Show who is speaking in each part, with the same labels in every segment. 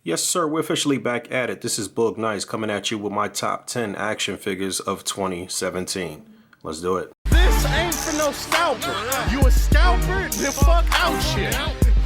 Speaker 1: Yes, sir, we're officially back at it. This is Boog Nice coming at you with my top 10 action figures of 2017. Let's do it.
Speaker 2: This ain't for no scalper. You a scalper? Then fuck out shit.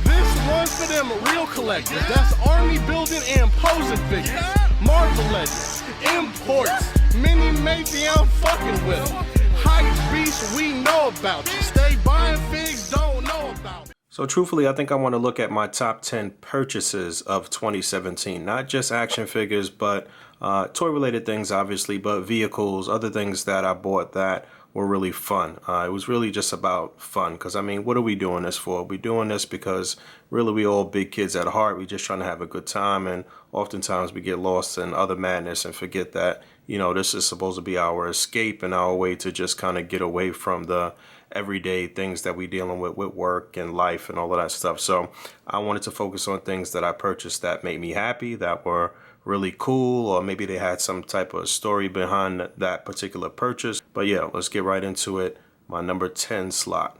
Speaker 2: This one's for them real collectors. That's army building and posing figures. Marvel Legends, imports, mini maybe I'm fucking with them. Hype beast, we know about you. Stay buying figs, don't know about it.
Speaker 1: So truthfully, I think I want to look at my top 10 purchases of 2017. Not just action figures, but toy-related things, obviously, but vehicles, other things that I bought that were really fun. It was really just about fun, because, I mean, what are we doing this for? We're doing this because really we all big kids at heart. We're just trying to have a good time, and oftentimes we get lost in other madness and forget that, you know, this is supposed to be our escape and our way to just kind of get away from the everyday things that we're dealing with work and life and all of that stuff. So I wanted to focus on things that I purchased that made me happy, that were really cool, or maybe they had some type of story behind that particular purchase. But yeah, let's get right into it. My number 10 slot.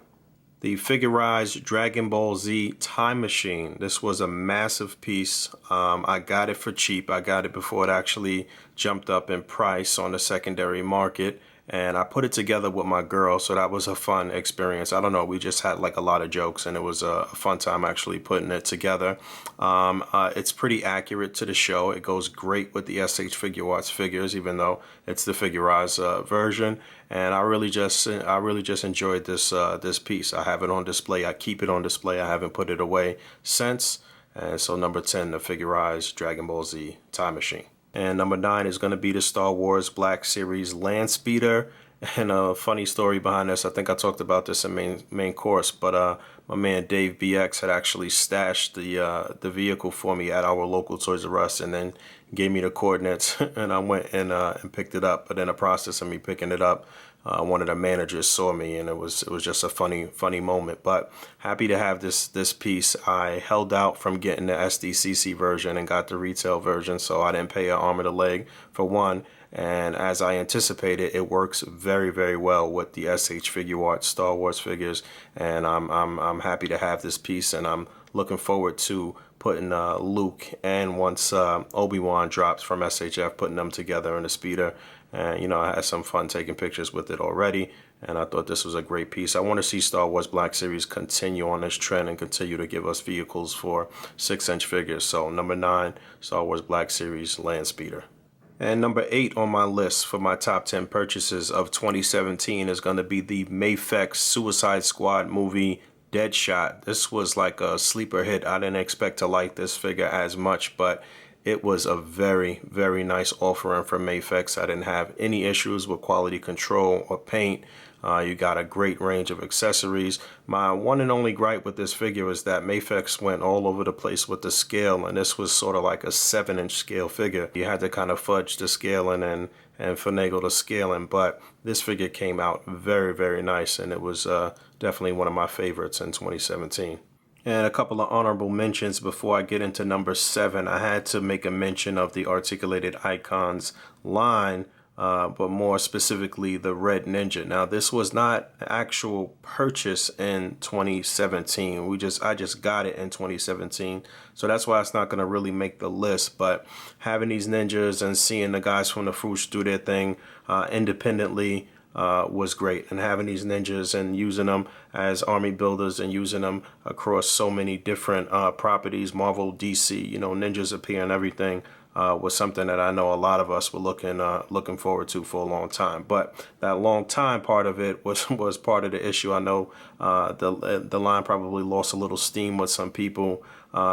Speaker 1: The Figuarts Dragon Ball Z Time Machine. This was a massive piece. I got it for cheap. I got it before it actually jumped up in price on the secondary market. And I put it together with my girl, so that was a fun experience. I don't know, we just had like a lot of jokes, and it was a fun time actually putting it together. It's pretty accurate to the show. It goes great with the SH Figuarts figures, even though it's the Figuarts version. And I really just enjoyed this piece. I have it on display. I keep it on display. I haven't put it away since. And so number 10, the Figuarts Dragon Ball Z Time Machine. And number 9 is going to be the Star Wars Black Series Land Speeder. And a funny story behind this, I think I talked about this in main course, but my man Dave BX had actually stashed the vehicle for me at our local Toys R Us, and then gave me the coordinates, and I went and picked it up. But in the process of me picking it up, one of the managers saw me, and it was just a funny moment. But happy to have this piece. I held out from getting the SDCC version and got the retail version, so I didn't pay an arm and a leg for one. And as I anticipated, it works very, very well with the SH Figuarts Star Wars figures, and I'm happy to have this piece, and I'm looking forward to putting Luke, and once Obi-Wan drops from SHF, putting them together in a speeder. And you know, I had some fun taking pictures with it already, and I thought this was a great piece. I want to see Star Wars Black Series continue on this trend and continue to give us vehicles for 6-inch figures. So number 9, Star Wars Black Series Land Speeder. And number 8 on my list for my top 10 purchases of 2017 is going to be the Mafex Suicide Squad movie Deadshot. This was like a sleeper hit. I didn't expect to like this figure as much, but it was a very, very nice offering from Mafex. I didn't have any issues with quality control or paint. You got a great range of accessories. My one and only gripe with this figure is that Mafex went all over the place with the scale, and this was sort of like a 7-inch scale figure. You had to kind of fudge the scaling and finagle the scaling, but this figure came out very, very nice, and it was definitely one of my favorites in 2017. And a couple of honorable mentions before I get into number 7. I had to make a mention of the Articulated Icons line, but more specifically the Red Ninja. Now, this was not an actual purchase in 2017. I just got it in 2017, so that's why it's not going to really make the list. But having these ninjas and seeing the guys from the Foosh do their thing independently was great, and having these ninjas and using them as army builders and using them across so many different properties, Marvel, DC, you know, ninjas appear and everything, was something that I know a lot of us were looking forward to for a long time. But that long time part of it was part of the issue. I know the line probably lost a little steam with some people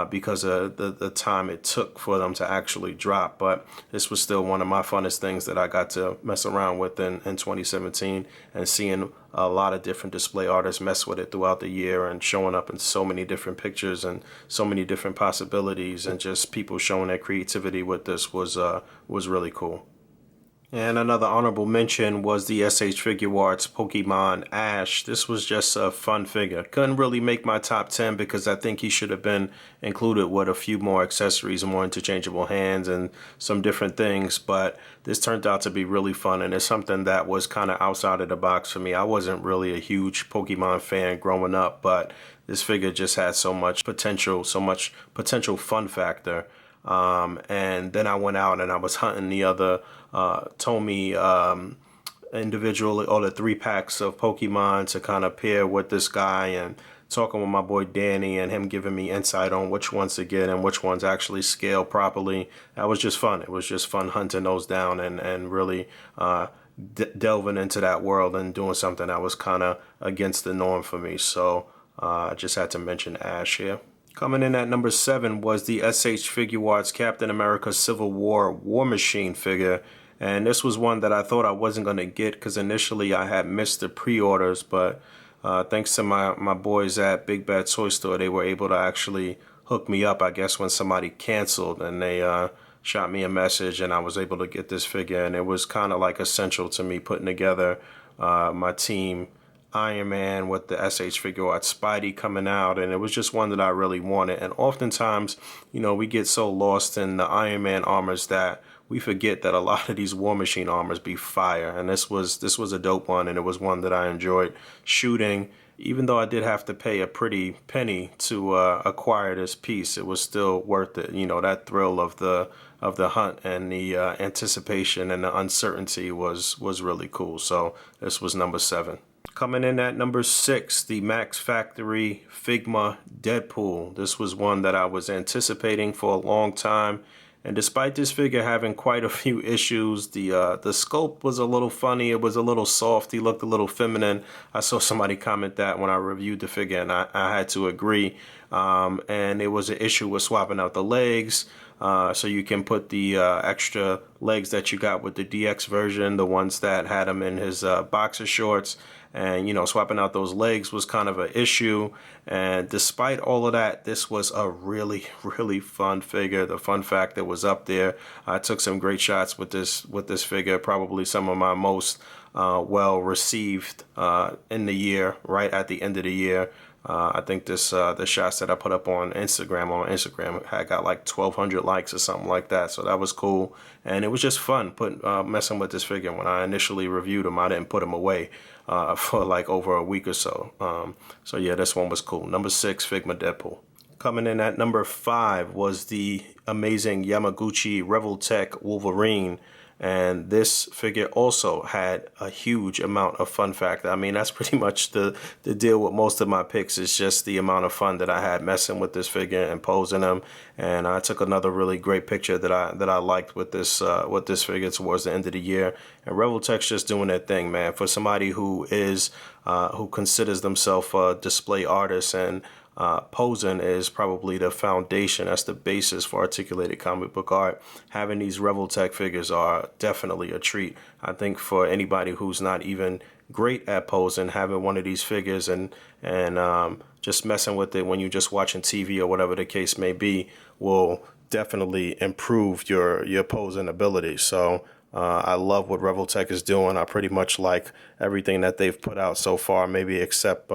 Speaker 1: because of the time it took for them to actually drop. But this was still one of my funnest things that I got to mess around with in 2017, and seeing a lot of different display artists mess with it throughout the year and showing up in so many different pictures and so many different possibilities, and just people showing their creativity with this was really cool. And another honorable mention was the SH Figuarts Pokemon Ash. This was just a fun figure. Couldn't really make my top 10 because I think he should have been included with a few more accessories and more interchangeable hands and some different things. But this turned out to be really fun, and it's something that was kind of outside of the box for me. I wasn't really a huge Pokemon fan growing up, but this figure just had so much potential fun factor. And then I went out and I was hunting the other Tomy individual, or the 3-packs of Pokemon to kind of pair with this guy, and talking with my boy Danny and him giving me insight on which ones to get and which ones actually scale properly. That was just fun. It was just fun hunting those down and really delving into that world and doing something that was kind of against the norm for me. So I just had to mention Ash here. Coming in at number 7 was the SH Figuarts Captain America Civil War Machine figure. And this was one that I thought I wasn't going to get because initially I had missed the pre-orders, but thanks to my boys at Big Bad Toy Store, they were able to actually hook me up, I guess, when somebody canceled, and they shot me a message and I was able to get this figure. And it was kind of like essential to me putting together my team Iron Man with the SH Figuarts Spidey coming out, and it was just one that I really wanted. And oftentimes, you know, we get so lost in the Iron Man armors that we forget that a lot of these War Machine armors be fire. And this was a dope one, and it was one that I enjoyed shooting. Even though I did have to pay a pretty penny to acquire this piece, it was still worth it. You know, that thrill of the hunt and the anticipation and the uncertainty was really cool. So this was number 7. Coming in at number 6, the Max Factory Figma Deadpool. This was one that I was anticipating for a long time. And despite this figure having quite a few issues, the sculpt was a little funny. It was a little soft. He looked a little feminine. I saw somebody comment that when I reviewed the figure, and I had to agree. And it was an issue with swapping out the legs. So you can put the extra legs that you got with the DX version, the ones that had him in his boxer shorts. And, you know, swapping out those legs was kind of an issue. And despite all of that, this was a really, really fun figure. The fun factor was up there. I took some great shots with this figure, probably some of my most well received in the year, right at the end of the year. I think the shots that I put up on Instagram had got like 1,200 likes or something like that. So that was cool. And it was just fun messing with this figure. When I initially reviewed him, I didn't put him away for like over a week or so. So yeah, this one was cool. Number 6, Figma Deadpool. Coming in at number 5 was the amazing Yamaguchi Revoltech Wolverine. And this figure also had a huge amount of fun factor. I mean, that's pretty much the deal with most of my picks, is just the amount of fun that I had messing with this figure and posing him. And I took another really great picture that I liked with this figure towards the end of the year. And Revoltech's just doing their thing, man. For somebody who considers themselves a display artist, and posing is probably the foundation. That's the basis for articulated comic book art. Having these Revoltech figures are definitely a treat. I think for anybody who's not even great at posing, having one of these figures and just messing with it when you're just watching TV or whatever the case may be will definitely improve your posing ability. So I love what Revoltech is doing. I pretty much like everything that they've put out so far, maybe except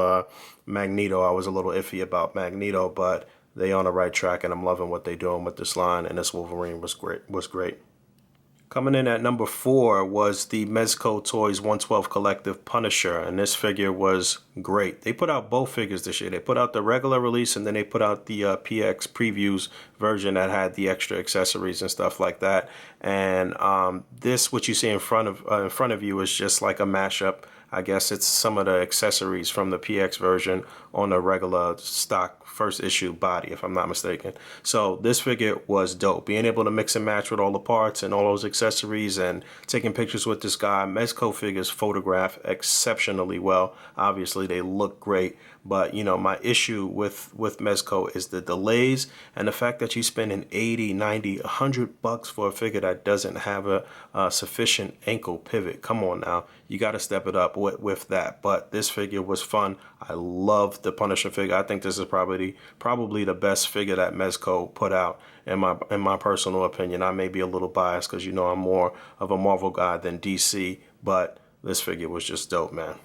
Speaker 1: Magneto. I was a little iffy about Magneto, but they on the right track, and I'm loving what they're doing with this line, and this Wolverine was great. Coming in at number 4 was the Mezco Toys 112 Collective Punisher, and this figure was great. They put out both figures this year. They put out the regular release, and then they put out the PX Previews version that had the extra accessories and stuff like that. And this, what you see in front of you, is just like a mashup. I guess it's some of the accessories from the PX version on the regular stock first issue body, if I'm not mistaken. So this figure was dope. Being able to mix and match with all the parts and all those accessories and taking pictures with this guy. Mezco figures photograph exceptionally well. Obviously, they look great. But, you know, my issue with Mezco is the delays and the fact that you spending $80, $90, $100 for a figure that doesn't have a sufficient ankle pivot. Come on now. You got to step it up with that. But this figure was fun. I love the Punisher figure. I think this is probably the best figure that Mezco put out, in my personal opinion. I may be a little biased because, you know, I'm more of a Marvel guy than DC. But this figure was just dope, man.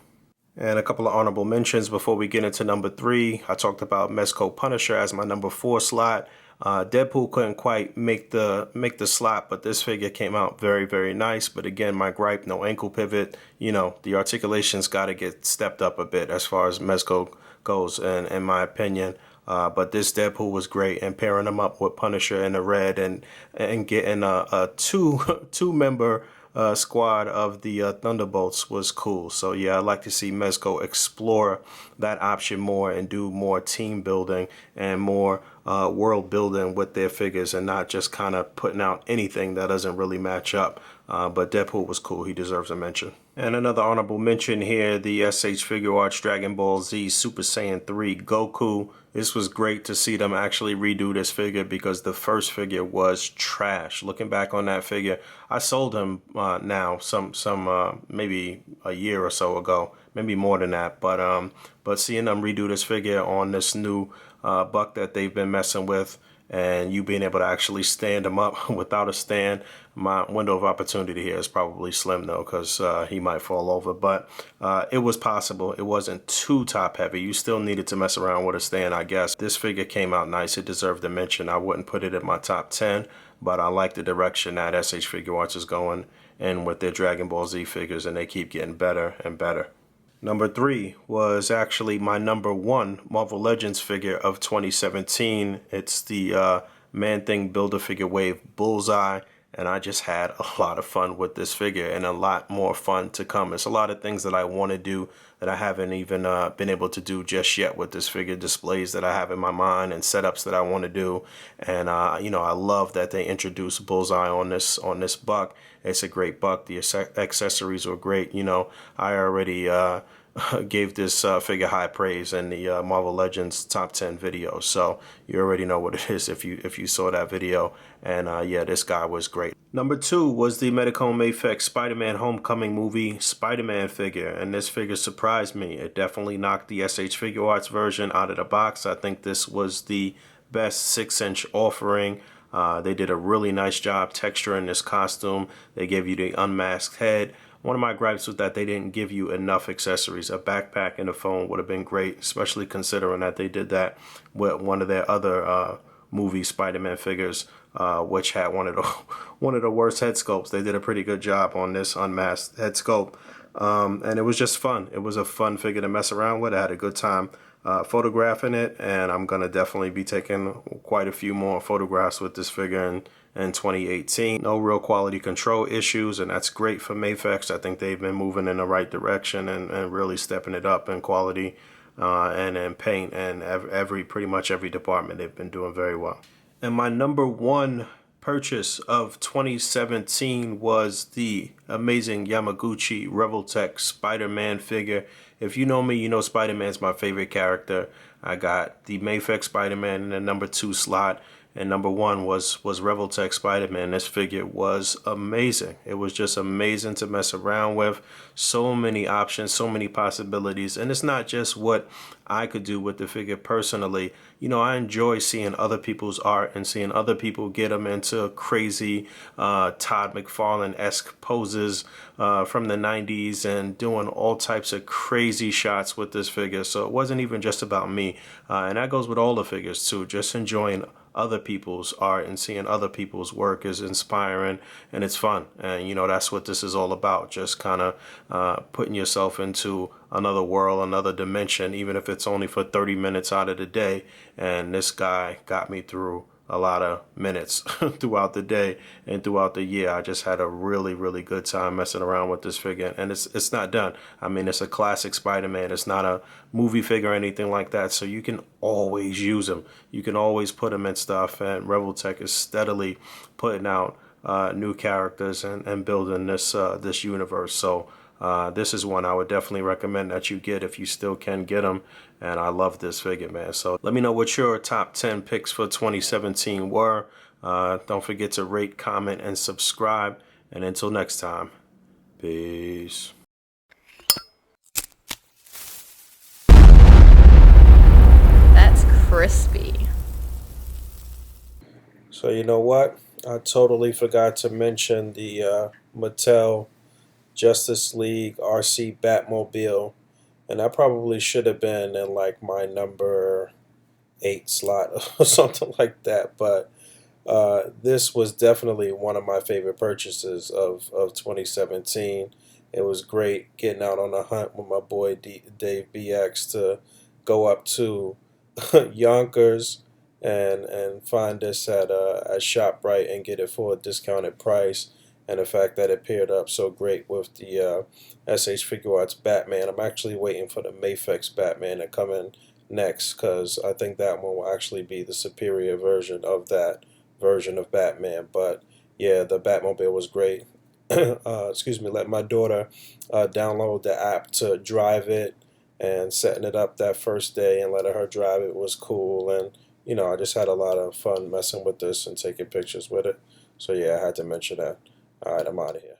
Speaker 1: And a couple of honorable mentions before we get into number 3. I talked about Mezco Punisher as my number 4 slot. Deadpool couldn't quite make the slot, but this figure came out very, very nice. But again, my gripe, no ankle pivot. You know, the articulation's got to get stepped up a bit as far as Mezco goes, and in my opinion. But this Deadpool was great, and pairing him up with Punisher in the red and getting a two member squad of the Thunderbolts was cool. So yeah, I'd like to see Mezco explore that option more and do more team building and more world building with their figures, and not just kind of putting out anything that doesn't really match up. But Deadpool was cool. He deserves a mention. And another honorable mention here, the SH Figuarts Dragon Ball Z Super Saiyan 3 Goku. This was great to see them actually redo this figure, because the first figure was trash. Looking back on that figure, I sold him now maybe a year or so ago, maybe more than that. But seeing them redo this figure on this new buck that they've been messing with, and you being able to actually stand him up without a stand, my window of opportunity here is probably slim though, because he might fall over. But it was possible. It wasn't too top heavy. You still needed to mess around with a stand, I guess. This figure came out nice. It deserved a mention. I wouldn't put it in my top 10, but I like the direction that SH Figuarts is going in with their Dragon Ball Z figures, and they keep getting better and better. Number 3 was actually my number 1 Marvel Legends figure of 2017. It's the Man-Thing Build-A-Figure Wave Bullseye, and I just had a lot of fun with this figure, and a lot more fun to come. It's a lot of things that I want to do that I haven't even been able to do just yet with this figure. Displays that I have in my mind and setups that I want to do, and you know, I love that they introduced Bullseye on this buck. It's a great buck. The accessories were great. You know, I already gave this figure high praise in the Marvel Legends top 10 video, so you already know what it is if you saw that video. And yeah, this guy was great. Number 2 was the Mezco SpiderMan Homecoming movie Spider-Man figure, and this figure surprised me. It definitely knocked the SH Figuarts version out of the box. I think this was the best 6-inch offering. They did a really nice job texturing this costume. They gave you the unmasked head. One of my gripes was that they didn't give you enough accessories. A backpack and a phone would have been great, especially considering that they did that with one of their other movie Spider-Man figures, which had one of the worst head sculpts. They did a pretty good job on this unmasked head sculpt, and it was just fun. It was a fun figure to mess around with. I had a good time photographing it, and I'm gonna definitely be taking quite a few more photographs with this figure in 2018. No real quality control issues, and that's great for Mafex. I think they've been moving in the right direction and really stepping it up in quality and in paint, and pretty much every department they've been doing very well. And my number 1 purchase of 2017 was the amazing Yamaguchi Revoltech Spider-Man figure. If you know me, you know Spider-Man's my favorite character. I got the Mafex Spider-Man in the number 2 slot, and number 1 was Revoltech Spider-Man. This figure was amazing. It was just amazing to mess around with. So many options, so many possibilities. And it's not just what I could do with the figure personally. You know, I enjoy seeing other people's art and seeing other people get them into crazy Todd McFarlane-esque poses from the 90s and doing all types of crazy shots with this figure. So it wasn't even just about me. And that goes with all the figures too. Just enjoying other people's art and seeing other people's work is inspiring, and it's fun. And you know, that's what this is all about. Just kind of putting yourself into another world, another dimension, even if it's only for 30 minutes out of the day. And this guy got me through a lot of minutes throughout the day and throughout the year. I just had a really good time messing around with this figure, and it's not done. I mean, it's a classic Spider-Man. It's not a movie figure or anything like that, so you can always use him. You can always put him in stuff, and Revoltech is steadily putting out new characters and building this universe. So this is one I would definitely recommend that you get if you still can get them. And I love this figure, man. So let me know what your top 10 picks for 2017 were. Don't forget to rate, comment, and subscribe. And until next time, peace.
Speaker 3: That's crispy.
Speaker 1: So you know what? I totally forgot to mention the Mattel Justice League RC Batmobile, and that probably should have been in like my number 8 slot or something like that. But this was definitely one of my favorite purchases of 2017. It was great getting out on a hunt with my boy Dave BX to go up to Yonkers and find this at ShopRite and get it for a discounted price. And the fact that it paired up so great with the SH Figuarts Batman. I'm actually waiting for the Mafex Batman to come in next, because I think that one will actually be the superior version of that version of Batman. But yeah, the Batmobile was great. Excuse me, let my daughter download the app to drive it, and setting it up that first day and letting her drive it was cool. And you know, I just had a lot of fun messing with this and taking pictures with it. So yeah, I had to mention that. All right, I'm out of here.